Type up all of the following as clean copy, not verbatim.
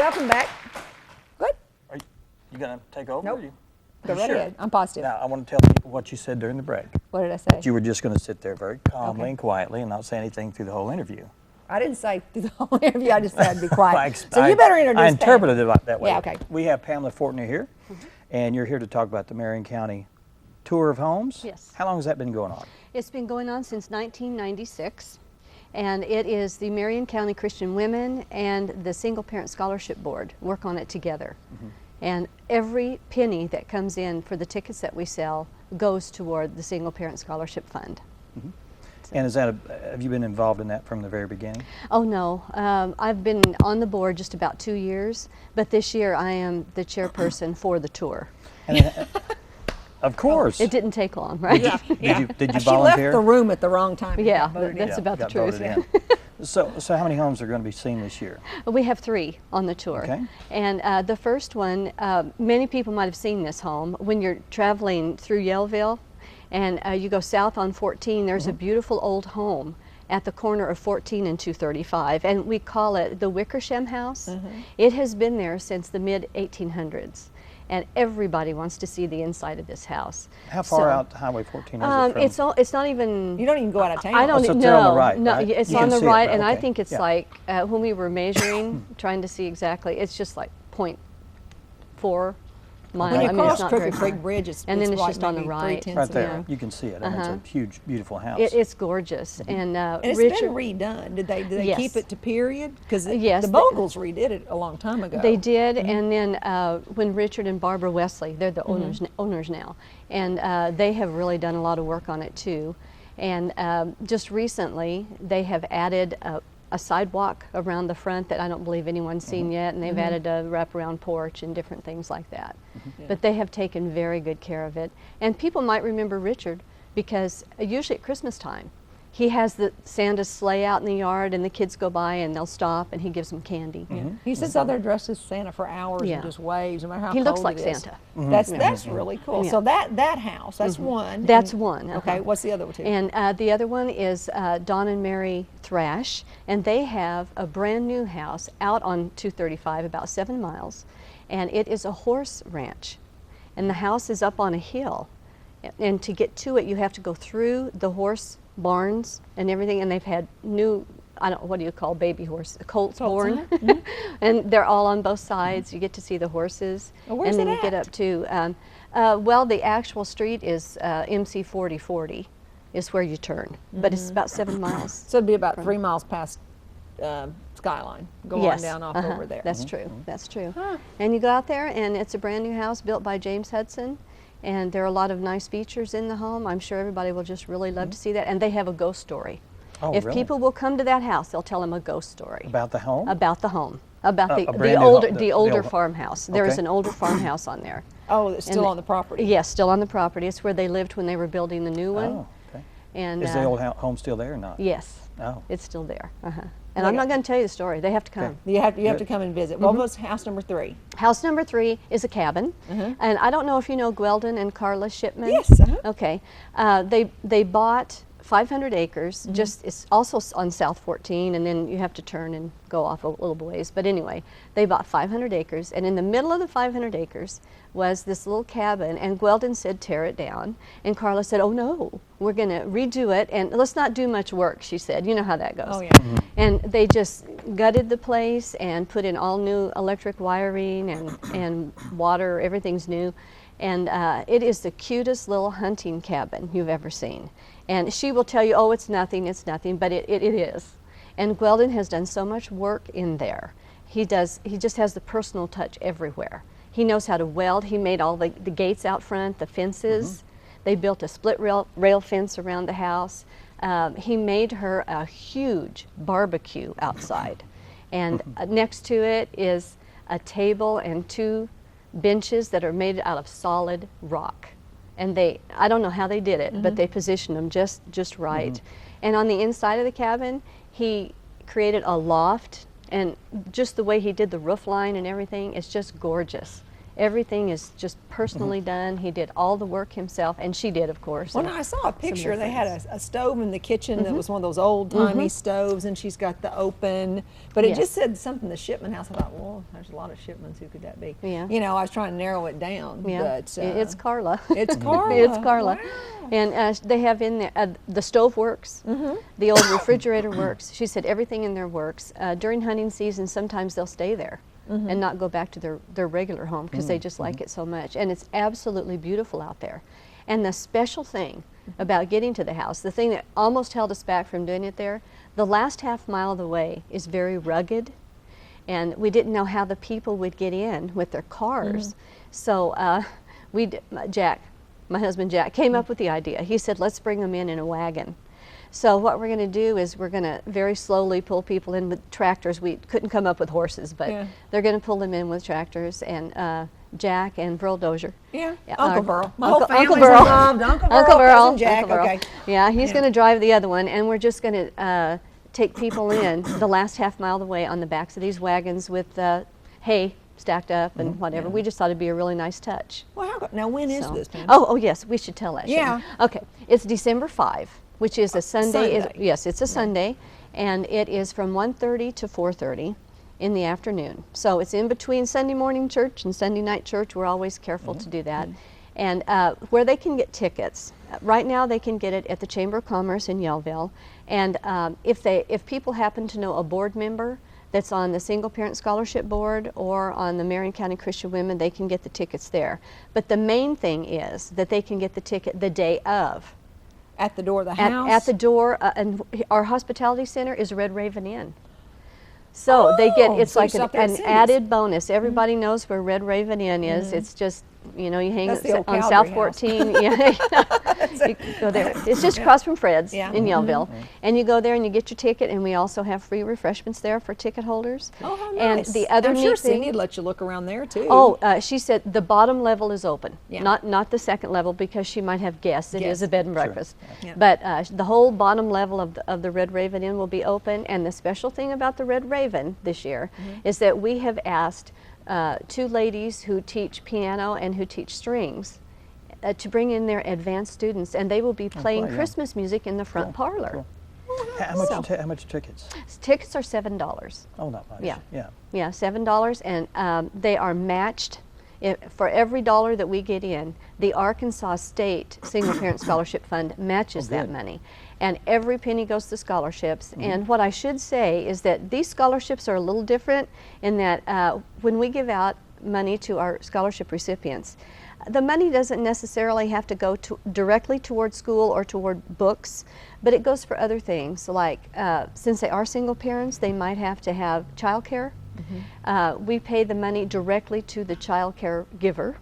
welcome back. Good. Are you going to take over? Nope. Or you? Go right Sure. ahead. I'm positive. Now, I want to tell people what you said during the break. What did I say? That you were just going to sit there very calmly Okay. and quietly and not say anything through the whole interview. I didn't say through the whole interview. I just said I'd be quiet. I- So you better introduce I interpreted Pam. it that way. Yeah, okay. We have Pamela Fortner here, and you're here to talk about the Marion County Tour of Homes. Yes. How long has that been going on? It's been going on since 1996, and it is the Marion County Christian Women and the Single Parent Scholarship Board work on it together. And every penny that comes in for the tickets that we sell goes toward the Single Parent Scholarship Fund. And is that have you been involved in that from the very beginning? Oh no, I've been on the board just about 2 years, but this year I am the chairperson for the tour. And then, of course. It didn't take long, right? Did you She volunteer? left the room at the wrong time. Yeah, Voted that's in. about the got truth. voted in. So how many homes are going to be seen this year? We have 3 on the tour. Okay. And the first one, many people might have seen this home. When you're traveling through Yellville and you go south on 14, there's a beautiful old home at the corner of 14 and 235, and we call it the Wickersham House. It has been there since the mid-1800s, and everybody wants to see the inside of this house. How far out Highway 14 is it from? It's not even. You don't even go out of town. I don't so know. it's there on the right, no, right? it's You on can the see it, right, right, and I okay. think it's Yeah. like when we were measuring, trying to see exactly, it's just like 0.4 miles. When you I mean, cross it's not Crooked very Creek far. Bridge, it's And then it's like just on the maybe right. 3/10 Right of there, a mile. you can see it, and it's a huge, beautiful house. It's gorgeous, and And it's Richard. been redone. Did they Yes. keep it to period? Because Yes, the they- Bogles redid it a long time ago. They did, and then when Richard and Barbara Wesley, they're the owners now, and they have really done a lot of work on it too. And just recently, they have added a sidewalk around the front that I don't believe anyone's seen yet, and they've added a wraparound porch and different things like that. But they have taken very good care of it. And people might remember Richard because usually at Christmas time, he has the Santa's sleigh out in the yard, and the kids go by and they'll stop, and he gives them candy. He sits out there dressed as Santa for hours Yeah. and just waves, no matter how He cold looks like it is. Santa. That's really cool. Yeah. So that house, that's one. That's And- one. Okay, what's the other one? And the other one is Don and Mary Thrash, and they have a brand new house out on 235, about 7 miles, and it is a horse ranch. And the house is up on a hill, and to get to it, you have to go through the horse barns and everything, and they've had new, I don't, what do you call baby horse, colts born, and they're all on both sides. You get to see the horses, Well, where's and then it you get at? up to, well, the actual street is MC 4040 is where you turn, but it's about 7 miles. So it'd be about 3 miles past Skyline. Go on Yes, down off over there. That's true. That's true. And you go out there, and it's a brand new house built by James Hudson, and there are a lot of nice features in the home. I'm sure everybody will just really love to see that. And they have a ghost story. Oh, If really? people will come to that house, they'll tell them a ghost story About the home? about the home, about A the brand new older home, the the older old- farmhouse. There is Okay. an older farmhouse on there. Oh, it's still And on the property. Yes, still on the property. It's where they lived when they were building the new one. Oh, okay. And Is the old home still there or not? yes, Oh. it's still there. And I'm not going to tell you the story. They have to come. You have to come and visit. What was house number 3? House number 3 is a cabin, and I don't know if you know Gweldon and Carla Shipman. Yes, Okay, they bought 500 acres. Just it's also on South 14, and then you have to turn and go off a little ways. But anyway, they bought 500 acres, and in the middle of the 500 acres was this little cabin. And Gweldon said, "Tear it down," and Carla said, "Oh no, we're going to redo it, and let's not do much work." She said, "You know how that goes." Oh, yeah. And they just gutted the place and put in all new electric wiring and water. Everything's new. And it is the cutest little hunting cabin you've ever seen. And she will tell you, oh, it's nothing, but it is. And Gweldon has done so much work in there. He just has the personal touch everywhere. He knows how to weld. He made all the gates out front, the fences. They built a split rail fence around the house. He made her a huge barbecue outside. And next to it is a table and 2 benches that are made out of solid rock. And I don't know how they did it, but they positioned them just right. And on the inside of the cabin, he created a loft, and just the way he did the roof line and everything, it's just gorgeous. Everything is just personally done. He did all the work himself, and she did, of course. Well, and no, I saw a picture. their They had a stove in the kitchen Mm-hmm. that was one of those old-timey stoves, and she's got the open. But it Yes. just said something, the shipment house. I thought, well, there's a lot of shipments. Who could that be? Yeah. You know, I was trying to narrow it down. Yeah, But, it's Carla. It's Carla. It's Carla. Wow. And they have in there, the stove works, the old refrigerator works. She said everything in there works. During hunting season, sometimes they'll stay there and not go back to their regular home because they just like it so much. And it's absolutely beautiful out there. And the special thing about getting to the house, the thing that almost held us back from doing it there, the last half mile of the way is very rugged. And we didn't know how the people would get in with their cars. So Jack, my husband Jack, came up with the idea. He said, let's bring them in a wagon. So what we're going to do is we're going to very slowly pull people in with tractors. We couldn't come up with horses, but Yeah. they're going to pull them in with tractors. And Jack and Burl Dozier. Yeah, Yeah, Uncle our- Burl. My Uncle- whole Uncle family's Burl. involved. Uncle Burl, Uncle Burl, cousin Jack. Uncle Burl. Okay. Yeah, he's Yeah. going to drive the other one, and we're just going to take people in the last half mile of the way on the backs of these wagons with hay stacked up and whatever. We just thought it'd be a really nice touch. Well, now when is So- this, Pam? Oh, yes, we should tell that. shouldn't we? Yeah. Okay, it's December 5, which is a Sunday. Sunday. Yes, it's a Sunday, and it is from 1:30 to 4:30 in the afternoon. So it's in between Sunday morning church and Sunday night church. We're always careful to do that. And where they can get tickets, right now they can get it at the Chamber of Commerce in Yellville. And if people happen to know a board member that's on the Single Parent Scholarship Board or on the Marion County Christian Women, they can get the tickets there. But the main thing is that they can get the ticket the day of. At the door of the house? At the door, and our hospitality center is Red Raven Inn. So they get, Oh, it's so like you stop there at an Cindy's. added bonus. Everybody knows where Red Raven Inn is. It's just, you know, you hang That's the old on Calgary South house. 14. Yeah, you go there. It's just across from Fred's Yeah. in Yellville. And you go there and you get your ticket, and we also have free refreshments there for ticket holders. Oh, how And nice. the other I'm neat sure thing, Cindy would let you look around there, too. oh, she said the bottom level is open, Yeah. not the second level because she might have guests. It is Guests. a bed and breakfast. Yeah. But the whole bottom level of the Red Raven Inn will be open. And the special thing about the Red Raven this year is that we have asked 2 ladies who teach piano and who teach strings to bring in their advanced students, and they will be playing play, yeah. Christmas music in the front parlor. Cool. How much tickets? Tickets are $7. Oh, not much. Yeah. Yeah. Yeah, $7, and they are matched. For every dollar that we get in, the Arkansas State Single Parent Scholarship Fund matches that good. money. And every penny goes to scholarships. And what I should say is that these scholarships are a little different in that when we give out money to our scholarship recipients, the money doesn't necessarily have to go directly toward school or toward books, but it goes for other things. Like since they are single parents, they might have to have childcare. We pay the money directly to the child care giver,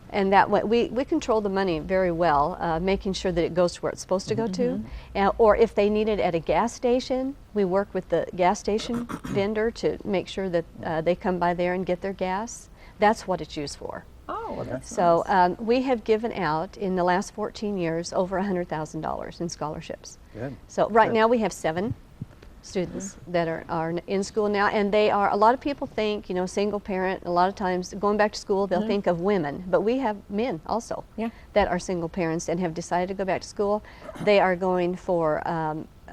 and that way we control the money very well, making sure that it goes to where it's supposed to go to. Or if they need it at a gas station, we work with the gas station vendor to make sure that they come by there and get their gas. That's what it's used for. Oh, well, that's So nice. we have given out in the last 14 years over $100,000 in scholarships. Good. So right Good. now we have 7 students that are in school now, and they are, a lot of people think, you know, single parent, a lot of times going back to school they'll think of women, but we have men also Yeah. that are single parents and have decided to go back to school. They are going for,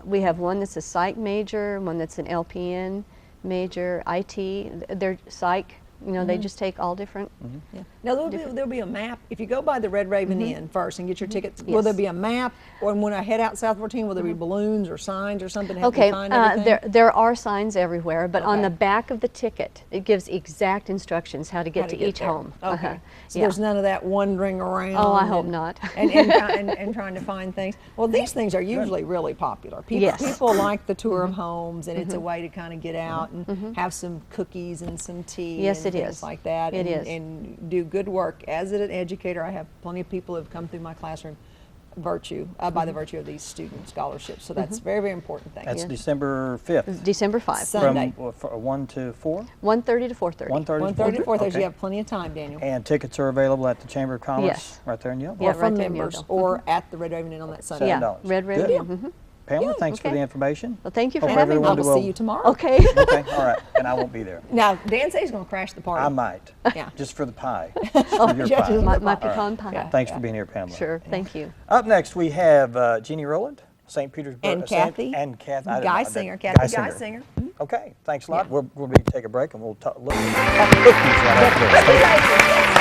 we have one that's a psych major, one that's an LPN major, IT, they're psych, you know, they just take all different. Yeah. Now, there'll be a map. If you go by the Red Raven Inn first and get your tickets, will Yes. there be a map? Or when I head out South 14, will there be balloons or signs or something to help Okay, you find everything? there are signs everywhere, but on Okay. the back of the ticket, it gives exact instructions how to get How to get each there. home. Okay. So Yeah. there's none of that wandering around. Oh, I hope and- not. and trying to find things. Well, these things are usually really popular. Yes. People like the tour of homes, and it's a way to kind of get out and have some cookies and some tea Yes, and it things is. like that. It and, is. And do good work. As an educator, I have plenty of people who have come through my classroom by the virtue of these student scholarships. So that's a very, very important thing. That's Yeah. December 5th. December 5, Sunday. From 1 to 4? 1:30 to 4:30. 1:30 to 1:30 to 4:30, Okay. you have plenty of time, Daniel. And tickets are available at the Chamber of Commerce Yes. right there in Yellow. Yeah, Or from right there in members, Yellville. or at the Red Raven Inn on that Sunday. Yeah, $7. Red Raven Good. Inn, Pamela, thanks for okay. the information. Well, thank you for Hope having me. everyone I will will- see you tomorrow. Okay. Okay, all right, and I won't be there. Now, Dan says he's going to crash the party. I might, Yeah. just for the pie. Just for your yeah, pie. just my All right. pecan pie. Yeah. Thanks for being here, Pamela. Sure, thank you. Up next, we have Jennie Rowland, St. Petersburg. And Kathy. And Kathy. I didn't Guy know that. singer. Kathy, guy singer. Okay, thanks a lot. Yeah. We'll take a break and we'll talk cookies right after this. Stay-